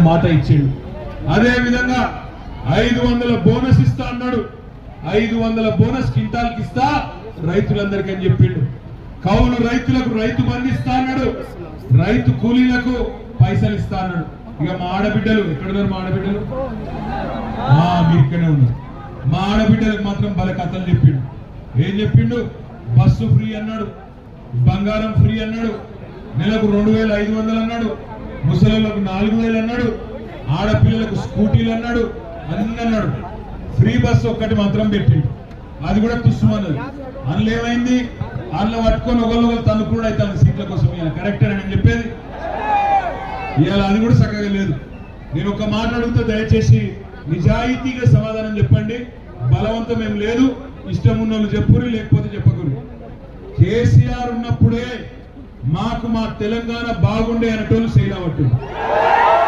మాట ఇచ్చిండు. అదే విధంగా 500 బోనస్ ఇస్తా అన్నాడు. 500 బోనస్ క్వింటాల్కి ఇస్తా రైతులందరికీ అని చెప్పిండు. కౌలు రైతులకు రైతు బంధు ఇస్తా అన్నాడు. రైతు కూలీలకు పైసలు ఇస్తా అన్నాడు. ఇక మా ఆడబిడ్డలు ఎక్కడున్నారు? మా ఆడబిడ్డలు మీరు ఇక్కడే ఉన్నారు. మా ఆడబిడ్డలకు మాత్రం బల కథలు చెప్పిండు. ఏం చెప్పిండు? బస్సు ఫ్రీ అన్నాడు, బంగారం ఫ్రీ అన్నాడు, నెలకు 2500 అన్నాడు, ముసలిలకు 4000 అన్నాడు, ఆడపిల్లలకు స్కూటీలు అన్నాడు, అన్ని అన్నాడు. ఫ్రీ బస్సు ఒక్కటి మాత్రం పెట్టిండు. అది కూడా తుస్సుమన్నది. అందులో ఏమైంది? అందులో పట్టుకొని ఒకళ్ళు తనుకుడు అవుతాను సీట్ల కోసం. కరెక్టే అని చెప్పేది. ఇవాళ అది కూడా చక్కగా లేదు. నేను ఒక మాట అడుగుతా, దయచేసి నిజాయితీగా సమాధానం చెప్పండి. బలవంతం ఏం లేదు. ఇష్టం ఉన్న వాళ్ళు చెప్పురు, లేకపోతే చెప్పకురు. కేసీఆర్ ఉన్నప్పుడే మాకు మా తెలంగాణ బాగుండే అనేటోళ్ళు శైలవట్టు.